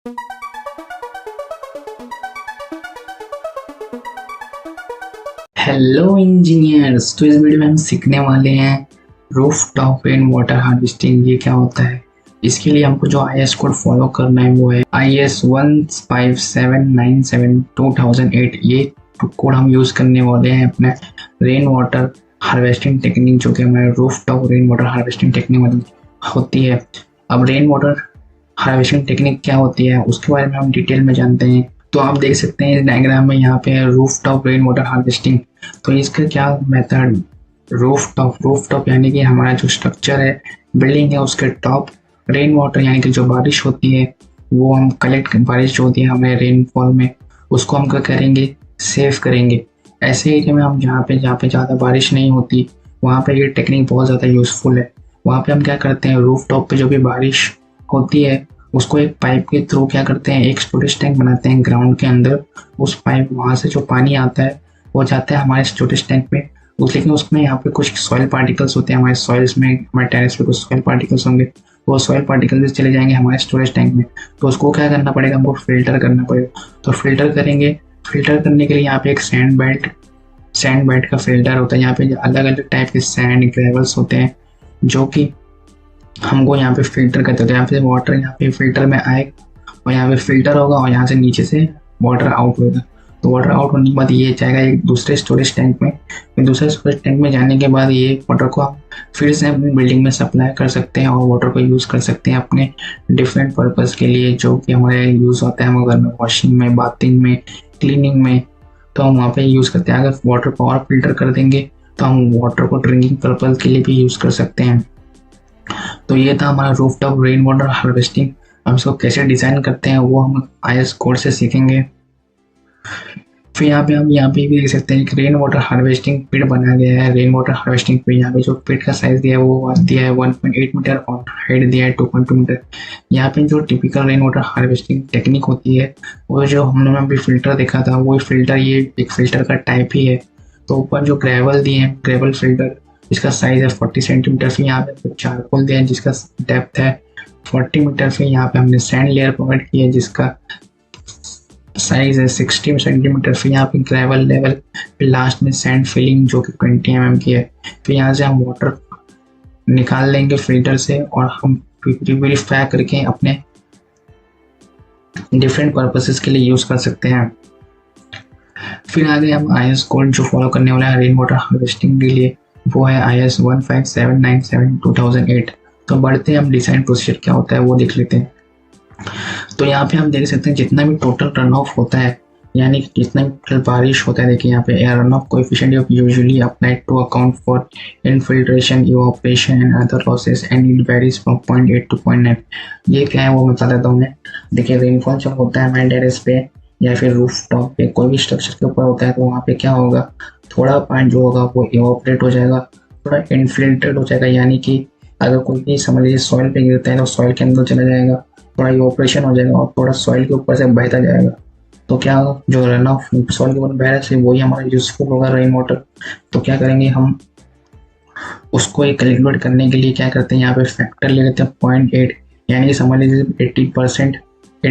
Hello engineers. तो इस video में हम सीखने वाले हैं roof top rain water harvesting. ये क्या होता है? इसके लिए हमको जो आईएस कोड फॉलो करना है वो है IS 15797 2008। ये कोड हम यूज़ करने वाले हैं अपने रेन वाटर हार्वेस्टिंग टेक्निक, जो कि हमारे roof top rain water harvesting technique वाली होती है। अब रेन वाटर हार्वेस्टिंग टेक्निक क्या होती है उसके बारे में हम डिटेल में जानते हैं। तो आप देख सकते हैं इस डायग्राम में, यहाँ पे roof top rain water harvesting. तो इसका क्या मेथड, रूफ टॉप यानी कि हमारा जो स्ट्रक्चर है, बिल्डिंग है, उसके टॉप रेन वाटर यानी कि जो बारिश होती है वो हम कलेक्ट, बारिश जो होती है हमें रेनफॉल में, उसको हम क्या करेंगे, सेव करेंगे। ऐसे एरिया में हम जहाँ पे ज़्यादा बारिश नहीं होती वहाँ पे ये टेक्निक बहुत ज़्यादा यूज़फुल है। वहाँ पे हम क्या करते हैं, रूफ टॉप पे जो भी बारिश होती है उसको एक पाइप के थ्रू क्या करते हैं, एक स्टोरेज टैंक बनाते हैं ग्राउंड के अंदर। उस पाइप, वहाँ से जो पानी आता है वो जाता है हमारे स्टोरेज टैंक में। लेकिन उसमें यहाँ पे कुछ सॉइल पार्टिकल्स होते हैं हमारे सॉइल्स में, हमारे टेरेस पे कुछ सॉइल पार्टिकल्स होंगे, वो सॉइल पार्टिकल्स चले जाएंगे हमारे स्टोरेज टैंक में। तो उसको क्या करना पड़ेगा, हमको फिल्टर करना पड़ेगा। तो फिल्टर करेंगे, फिल्टर करने के लिए यहाँ पे एक सैंड बेल्ट का फिल्टर होता है। यहाँ पे अलग अलग टाइप के सैंड ग्रेवल्स होते हैं जो कि हमको यहाँ पे फिल्टर करते हैं। यहाँ पे वाटर यहाँ पे फिल्टर में आएगा और यहाँ पे फिल्टर होगा और यहाँ से नीचे से वाटर आउट होगा। तो वाटर आउट होने के बाद ये जाएगा एक दूसरे स्टोरेज टैंक में। फिर दूसरे स्टोरेज टैंक में जाने के बाद ये वाटर को हम फिर से अपनी बिल्डिंग में सप्लाई कर सकते हैं और वाटर को यूज़ कर सकते हैं अपने डिफरेंट पर्पज़ के लिए, जो कि हमारे यूज़ होता है हमारे घर में, वॉशिंग में, बाथिंग में, क्लीनिंग में। तो हम वहाँ पे यूज़ करते हैं। अगर वाटर को और फिल्टर कर देंगे तो हम वाटर को ड्रिंकिंग पर्पज़ के लिए भी यूज़ कर सकते हैं। तो ये था हमारा roof top rain water harvesting. हम इसको कैसे डिज़ाइन करते हैं वो हम IS कोड से सीखेंगे। फिर यहाँ पे भी देख सकते हैं कि रेन वाटर हार्वेस्टिंग पिट बनाया गया है। रेन वाटर हार्वेस्टिंग पिट, यहाँ पे जो पिट का साइज दिया है वो दिया है 1.8 मीटर और हाइट दिया है 2.2 मीटर। यहाँ पे जो typical rain water harvesting technique होती है वो जो हम लोगों ने अभी फिल्टर देखा था, वो फिल्टर, ये एक फिल्टर का टाइप ही है। तो ऊपर जो ग्रेवल दिए हैं, ग्रेवल फिल्टर, जिसका साइज है 40 सेंटीमीटर। फिर यहाँ पे चारकोल दिया है जिसका डेप्थ है 40 मीटर। फिर यहाँ पे हमने सैंड लेयर प्रोवाइड की है जिसका साइज है 60 सेंटीमीटर। फिर यहाँ पे ग्रेवल लेवल, फिर लास्ट में सैंड फिलिंग जो कि 20 mm की है। फिर यहाँ से हम वाटर निकाल लेंगे फिल्टर से और हम प्यूरिफाई करके अपने डिफरेंट पर्पसेस के लिए यूज़ कर सकते हैं। फिर आगे हम IS कोड जो फॉलो करने वाला है रेन वाटर हार्वेस्टिंग के लिए वो है IS 15797 2008। तो बढ़ते हैं हम डिज़ाइन प्रोसीजर क्या होता है वो देख लेते हैं। तो यहाँ पे हम देख सकते हैं जितना भी टोटल रन ऑफ होता है, यानी कि जितना भी टोटल बारिश होता है, देखिए यहाँ पे air run off coefficient usually applied to account for infiltration, evaporation and other losses and it varies from 0.8 to 0.9। ये क्या है वो मैं बता देता हूँ मैं। देखिए रेनफॉल जब होता है हमारे टेरेस पे या फिर रूफ टॉप पे कोई भी स्ट्रक्चर के ऊपर होता है तो वहाँ पे क्या होगा, थोड़ा पानी जो होगा वो इवापोरेट हो जाएगा, थोड़ा इन्फिल्ट्रेट हो जाएगा। यानी कि अगर कोई भी समझ लीजिए सॉइल पे गिरता है तो सॉइल के अंदर चला जाएगा, थोड़ा इवापोरेशन हो जाएगा और थोड़ा सॉइल के ऊपर से बहता जाएगा। तो क्या होगा, जो रन ऑफ सॉइल के ऊपर बह रहा है वही हमारा यूजफुल होगा रेन वाटर। तो क्या करेंगे हम, उसको एक कैलकुलेट करने के लिए क्या करते हैं, यहाँ पे फैक्टर ले लेते हैं 0.8। यानी कि समझ लीजिए 80% to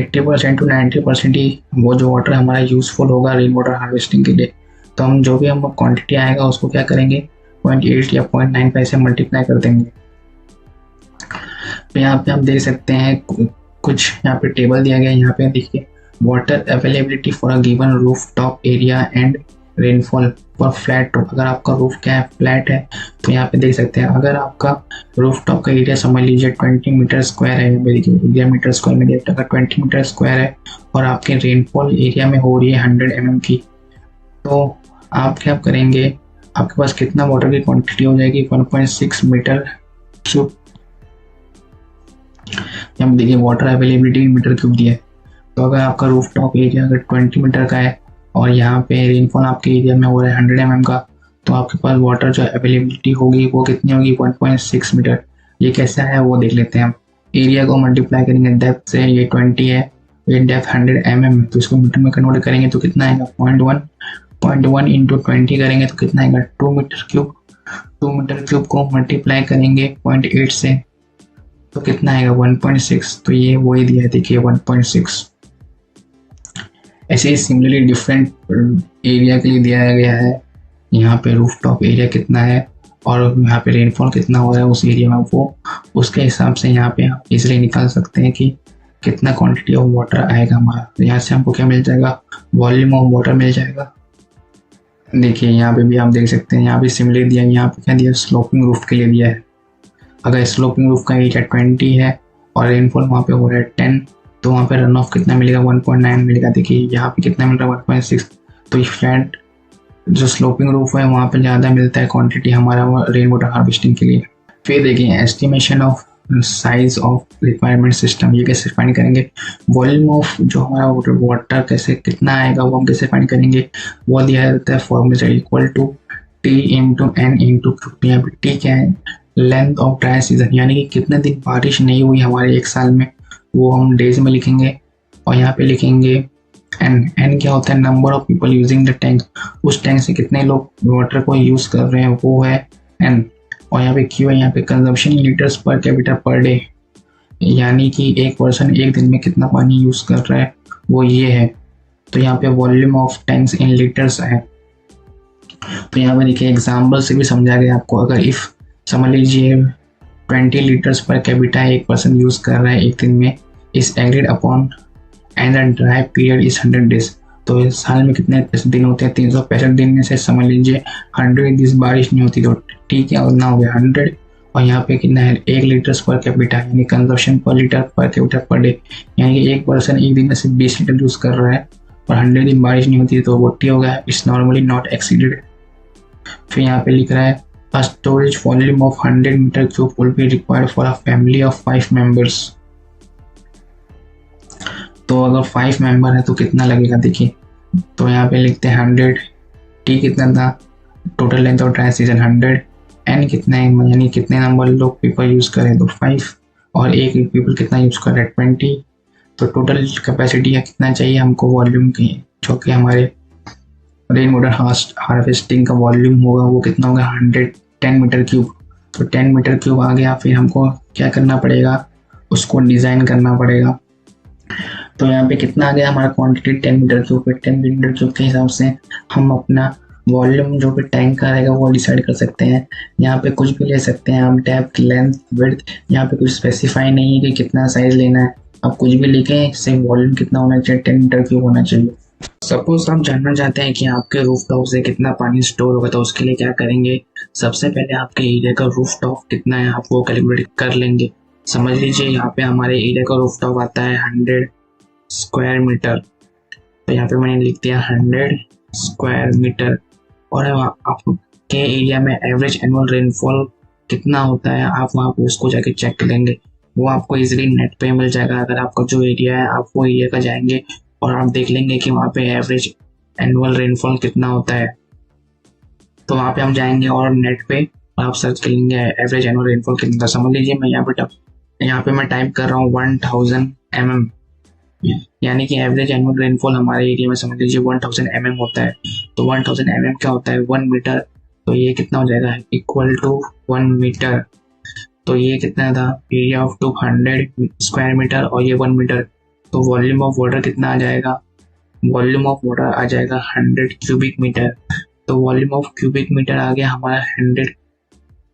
90% ही वो जो वाटर हमारा यूजफुल होगा रेन वाटर हार्वेस्टिंग के लिए। तो हम जो भी हम क्वांटिटी आएगा उसको क्या करेंगे, 0.8 या 0.95 से मल्टीप्लाई कर देंगे। तो यहाँ पे आप देख सकते हैं कुछ यहाँ पे टेबल दिया गया है। यहाँ पे देखिए water availability for a given roof top area and rainfall for flat roof. अगर आपका रूफ क्या है, फ्लैट है, तो यहाँ पे देख सकते हैं अगर आपका रूफ टॉप का एरिया समझ लीजिए 20 मीटर स्क्वायर है, एरिया मीटर स्क्वायर में देखिए अगर 20 मीटर स्क्वायर है और आपके रेनफॉल एरिया में हो रही है 100 mm की, तो आप क्या करेंगे, आपके पास कितना वाटर की क्वान्टिटी हो जाएगी, 1.6 मीटर क्यूब। यहाँ देखिए वाटर अवेलेबिलिटी मीटर क्यूब दिया है। तो अगर आपका रूफ टॉप एरिया अगर 20 मीटर का है और यहाँ पे रेनफॉल आपके एरिया में हो रहा है 100 mm का, तो आपके पास वाटर जो अवेलेबिलिटी होगी वो कितनी होगी, 1.6 मीटर। ये कैसा है वो देख लेते हैं हम। एरिया को मल्टीप्लाई करेंगे डेप्थ से, ये 20 है, ये डेप्थ 100 mm है, तो इसको मीटर में कन्वर्ट करेंगे तो कितना आएगा, 0.1 इंटू 20 करेंगे तो कितना आएगा, 2 मीटर क्यूब। 2 मीटर क्यूब को मल्टीप्लाई करेंगे 0.8 से तो कितना आएगा 1.6, तो ये वही दिया है देखिए 1.6। ऐसे ही सिमिलरली डिफरेंट एरिया के लिए दिया गया है, यहाँ पे रूफटॉप एरिया कितना है और यहाँ पे रेनफॉल कितना हो रहा है उस एरिया में, वो उसके हिसाब से यहाँ पे आप इजिली निकाल सकते हैं कि कितना क्वांटिटी ऑफ वाटर आएगा हमारा। यहाँ से हमको क्या मिल जाएगा, वॉल्यूम ऑफ वाटर मिल जाएगा। देखिए यहाँ पे भी आप देख सकते हैं, यहाँ पे सिमिलर दिया है, यहाँ पे क्या दिया, स्लोपिंग रूफ के लिए दिया है। अगर स्लोपिंग रूफ का एरिया 20 है और रेनफॉल वहाँ पे हो रहा है 10, तो वहाँ पे रन ऑफ कितना मिलेगा, 1.9 मिलेगा। देखिए यहाँ पे कितना मिल रहा है 1.6। तो ये फ्लैट जो स्लोपिंग रूफ है वहाँ पे ज़्यादा मिलता है क्वांटिटी हमारा रेन वाटर हार्वेस्टिंग के लिए। फिर देखिए estimation of size of requirement system, ये कैसे फाइंड करेंगे, वॉल्यूम ऑफ जो हमारा वाटर कैसे कितना आएगा वो हम कैसे फाइंड करेंगे, वो दिया जाता है formula equal to T into N into Q. यहाँ पे टी क्या है, लेंथ ऑफ ड्राई सीजन, यानी कि कितने दिन बारिश नहीं हुई हमारे एक साल में, वो हम डेज में लिखेंगे। और यहाँ पे लिखेंगे एन क्या होता है, number of people using the tank, उस टैंक से कितने लोग वाटर को यूज कर रहे हैं वो है एन। और यहाँ पे क्यू है, यहाँ पे consumption litres per capita per day, यानी कि एक पर्सन एक दिन में कितना पानी यूज कर रहा है वो ये है। तो यहाँ पे volume of tanks in litres है। तो यहाँ पे देखिए एग्जाम्पल से भी समझा गया आपको। अगर इफ समझ लीजिए 20 लीटर्स पर कैपिटा एक पर्सन यूज कर रहा है एक दिन में, इस agreed upon and the dry period is 100 days. तो इस साल में कितने दिन होते हैं, 365 दिन में से समझ लीजिए 100 दिन बारिश नहीं होती, तो ठीक है उतना हो गया 100। और यहाँ पे कितना है, 1 लीटर्स पर कैपिटा, यानी कंजप्शन पर litre per capita per day, यानी कि एक पर्सन एक दिन में सिर्फ 20 लीटर यूज कर रहा है और 100 दिन बारिश नहीं होती, तो वो टी हो गया, इट्स नॉर्मली नॉट एक्सीडेड। फिर यहाँ पे लिख रहा है a storage volume of 100 meter cube will be required for a family of 5 members। तो अगर 5 मेंबर है तो कितना लगेगा देखिए, तो यहाँ पे लिखते हैं 100, टी कितना था, total length of dry season 100, N कितना है यानी कितने नंबर लोग पीपल यूज करें तो 5, और एक पीपल कितना यूज कर रहे हैं 20। तो टोटल कैपेसिटी कितना चाहिए हमको वॉल्यूम की, जो कि हमारे रेन वाटर हार्वेस्टिंग का वॉल्यूम होगा वो कितना होगा 110 मीटर क्यूब। तो 10 मीटर क्यूब आ गया, फिर हमको क्या करना पड़ेगा, उसको डिज़ाइन करना पड़ेगा। तो यहाँ पे कितना आ गया हमारा क्वांटिटी 10 मीटर क्यूब पे, 10 मीटर क्यूब के हिसाब से हम अपना वॉल्यूम जो भी टैंक का रहेगा वो डिसाइड कर सकते हैं। यहाँ पे कुछ भी ले सकते हैं हम, डेप्थ लेंथ विड्थ, यहाँ पे कुछ स्पेसिफाई नहीं है कि कितना साइज लेना है, आप कुछ भी लिखें, सिर्फ वॉल्यूम कितना होना चाहिए 10 मीटर क्यूब होना चाहिए। सपोज आप जानना चाहते हैं कि आपके रूफ टॉप से कितना पानी स्टोर होगा, तो उसके लिए क्या करेंगे, सबसे पहले आपके एरिया का रूफ टॉप कितना है आप वो कैलकुलेट कर लेंगे। समझ लीजिए यहाँ पे हमारे एरिया का रूफ टॉप आता है 100 स्क्वायर मीटर, तो यहाँ पे मैंने लिख दिया 100 स्क्वायर मीटर। और आपके एरिया में एवरेज एनुअल रेनफॉल कितना होता है आप वहाँ पे उसको जाके चेक कर लेंगे, वो आपको इजीली नेट पे मिल जाएगा। अगर आपका जो एरिया है आप वो एरिया का जाएंगे और आप देख लेंगे कि वहाँ पे एवरेज एनुअल रेनफॉल कितना होता है, तो वहाँ पे हम जाएंगे और नेट पे आप सर्च कर लेंगे एवरेज एनुअल रेनफॉल कितना। समझ लीजिए मैं यहाँ पे मैं टाइप कर रहा हूँ 1000 mm, यानी कि एवरेज एनुअल रेनफॉल हमारे एरिया में समझ लीजिए 1000 mm होता है। तो 1000 mm क्या होता है 1 मीटर, तो ये कितना हो जाएगा इक्वल टू 1 मीटर। तो ये कितना था एरिया ऑफ 200 स्क्वायर मीटर और ये 1 मीटर। तो वॉल्यूम ऑफ वाटर कितना आ जाएगा, वॉल्यूम ऑफ वाटर आ जाएगा 100 क्यूबिक मीटर। तो वॉल्यूम ऑफ क्यूबिक मीटर आ गया हमारा 100,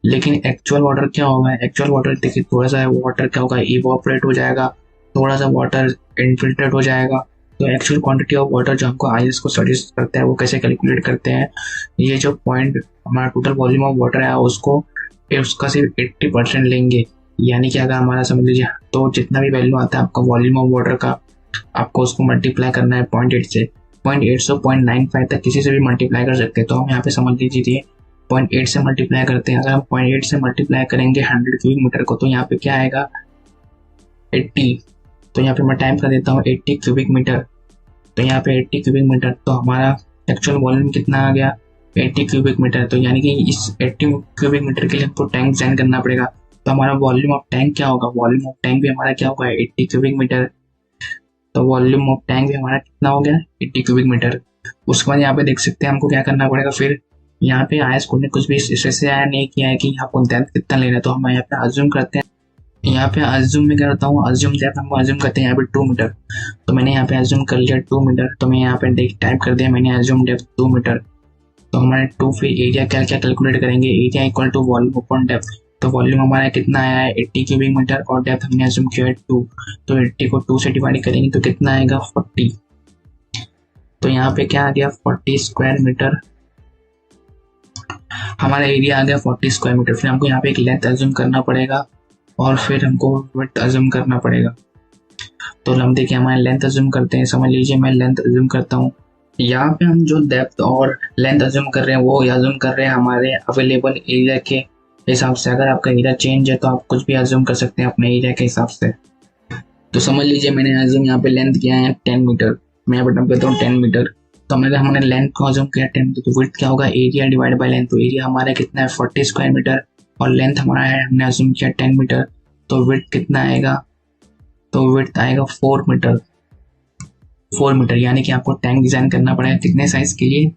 लेकिन एक्चुअल वाटर क्या होगा, एक्चुअल वाटर देखिए थोड़ा सा वाटर क्या होगा इवोपरेट हो जाएगा, थोड़ा सा वाटर इनफिल्ट्रेट हो जाएगा। तो एक्चुअल क्वांटिटी ऑफ वाटर जो हमको आईएस को सजेस्ट करता है वो कैसे कैलकुलेट करते हैं, ये जो पॉइंट हमारा टोटल वॉल्यूम ऑफ वाटर है उसका सिर्फ 80% लेंगे, यानी कि अगर हमारा समझ लीजिए तो जितना भी वैल्यू आता है आपका वॉल्यूम ऑफ वाटर का, आपको उसको मल्टीप्लाई करना है 0.8 से, 0.8 से 0.95 तक किसी से भी मल्टीप्लाई कर सकते हैं। तो हम यहाँ पे समझ लीजिए 0.8 से मल्टीप्लाई करते हैं। अगर हम 0.8 से मल्टीप्लाई करेंगे 100 क्यूबिक मीटर को, तो यहाँ पे क्या आएगा 80। तो यहाँ पे मैं टाइप कर देता हूँ 80 क्यूबिक मीटर। तो यहाँ पे 80 क्यूबिक मीटर, तो हमारा एक्चुअल वॉल्यूम कितना आ गया 80 क्यूबिक मीटर। तो यानी कि इस 80 क्यूबिक मीटर के लिए हमको टैंक डिजाइन करना पड़ेगा। तो हमारा वॉल्यूम ऑफ टैंक क्या होगा, वॉल्यूम ऑफ टैंक भी हमारा क्या होगा 80 क्यूबिक मीटर। तो वॉल्यूम ऑफ टैंक भी हमारा कितना हो गया 80 क्यूबिक मीटर। उसके बाद यहाँ पे देख सकते हैं हमको क्या करना पड़ेगा, फिर यहाँ पे आईएस कोड ने कुछ भी इससे आया नहीं किया है कि आपको डेप्थ कितना लेना है, तो हम यहाँ पे अज्यूम करते हैं यहाँ पे अज्यूम में क्या करता हूँ, अज्यूम डेप्थ हमको अज्यूम करते हैं यहाँ पे 2 मीटर, तो मैंने यहाँ पे अज्यूम कर लिया 2 मीटर। तो मैं यहाँ पे देख टाइप कर दिया मैंने अज्यूम डेप्थ 2 मीटर। तो हमारे 2 फिर एरिया क्या क्या कैलकुलेट करेंगे, area equal to volume upon depth. तो वॉल्यूम हमारा कितना आया है 80 क्यूबिक मीटर और डेप्थ हमने अज्यूम किया है 2। तो 80 को 2 से डिवाइड करेंगे तो कितना आएगा 40। तो यहाँ पे क्या आ गया 40 स्क्वायर मीटर, हमारा एरिया आ गया 40 स्क्वायर मीटर। फिर हमको यहाँ पे एक लेंथ अज्यूम करना पड़ेगा और फिर हमको विड्थ अज्यूम करना पड़ेगा। तो हम देखिए हमारे लेंथ अज्यूम करते हैं, समझ लीजिए मैं लेंथ अज्यूम करता हूँ। यहाँ पे हम जो डेप्थ और लेंथ अज्यूम कर रहे हैं वो अज्यूम कर रहे हैं हमारे अवेलेबल एरिया के हिसाब से। अगर आपका एरिया चेंज है तो आप कुछ भी अज्यूम कर सकते हैं अपने एरिया के हिसाब से। तो समझ लीजिए मैंने अज्यूम यहाँ पे लेंथ किया है 10 मीटर, मैं यहाँ पे टर्म करता हूँ 10 मीटर। तो हमने लेंथ को अज्यूम किया 10 मीटर, तो विड्थ क्या होगा एरिया डिवाइड बाय लेंथ। तो एरिया हमारा कितना है 40 स्क्वायर मीटर और लेंथ हमारा है हमने अज्यूम किया 10 मीटर। तो विड्थ कितना आएगा, तो विड्थ आएगा 4 मीटर। 4 मीटर यानी कि आपको टैंक डिजाइन करना पड़ेगा कितने साइज के लिए,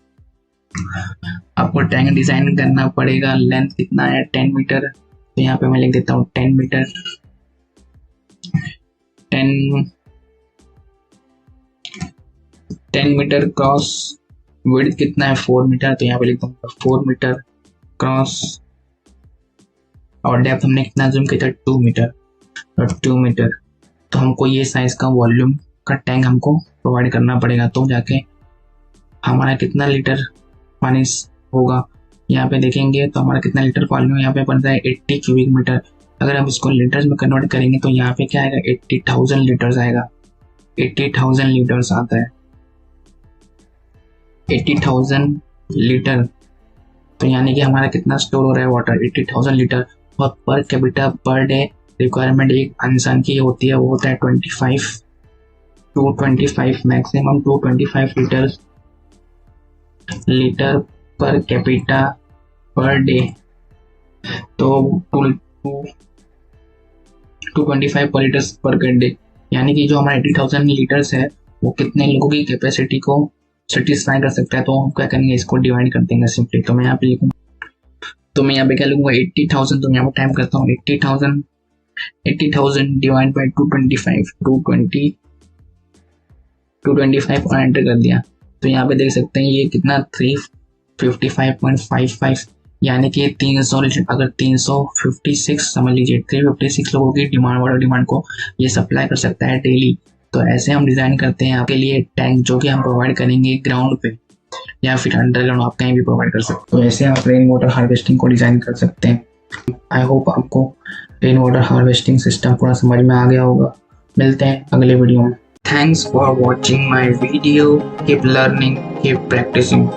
आपको टैंक डिजाइन करना पड़ेगा। लेंथ कितना है 10 मीटर, तो यहाँ पे मैं लिख देता हूँ 10 मीटर। 10 मीटर क्रॉस विड्थ कितना है 4 मीटर, तो यहाँ पे लिखता हूँ 4 मीटर क्रॉस और डेप्थ हमने कितना जूम किया था 2 मीटर और 2 मीटर। तो हमको ये साइज का वॉल्यूम का टैंक हमको प्रोवाइड करना पड़ेगा। तो जाके हमारा कितना लीटर पानी होगा, यहाँ पे देखेंगे तो हमारा कितना लीटर वॉल्यूम यहाँ पे बनता है 80 क्यूबिक मीटर। अगर हम इसको लीटर्स में कन्वर्ट करेंगे तो यहाँ पे क्या आएगा 80,000 लीटर्स आएगा। 80,000 लीटर्स आता है 80,000 लीटर। तो यानी कि हमारा कितना स्टोर हो रहा है वाटर 80,000 लीटर। और per capita per day requirement एक इंसान की होती है वो होता है 225 maximum 225 litre per capita per day. तो 225 पर लीटर्स पर डे यानी कि जो हमारा 80,000 लीटर्स है वो कितने लोगों की कैपेसिटी को सेटिस्फाई कर सकता है। तो हम क्या करेंगे इसको डिवाइड कर देंगे सिंपली। तो मैं यहाँ पे लिखूंगा, तो मैं यहाँ पे क्या लिखूंगा 80,000। तो मैं यहाँ पे टाइप करता हूँ 80,000 डिवाइड बाई 225 और एंटर कर दिया। तो यहाँ पे देख सकते हैं ये कितना 355.55 यानी कि 300 लीटर। अगर 356 समझ लीजिए 356 लोगों की वाटर डिमांड को ये सप्लाई कर सकता है डेली। तो ऐसे हम डिजाइन करते हैं आपके लिए टैंक जो कि हम प्रोवाइड करेंगे ग्राउंड पे या फिर अंडरग्राउंड, आप कहीं भी प्रोवाइड कर सकते हैं। तो ऐसे आप रेन वाटर हार्वेस्टिंग को डिजाइन कर सकते हैं। आई होप आपको रेन वाटर हार्वेस्टिंग सिस्टम पूरा समझ में आ गया होगा। मिलते हैं अगले वीडियो में। Thanks for watching my video. Keep learning, keep practising.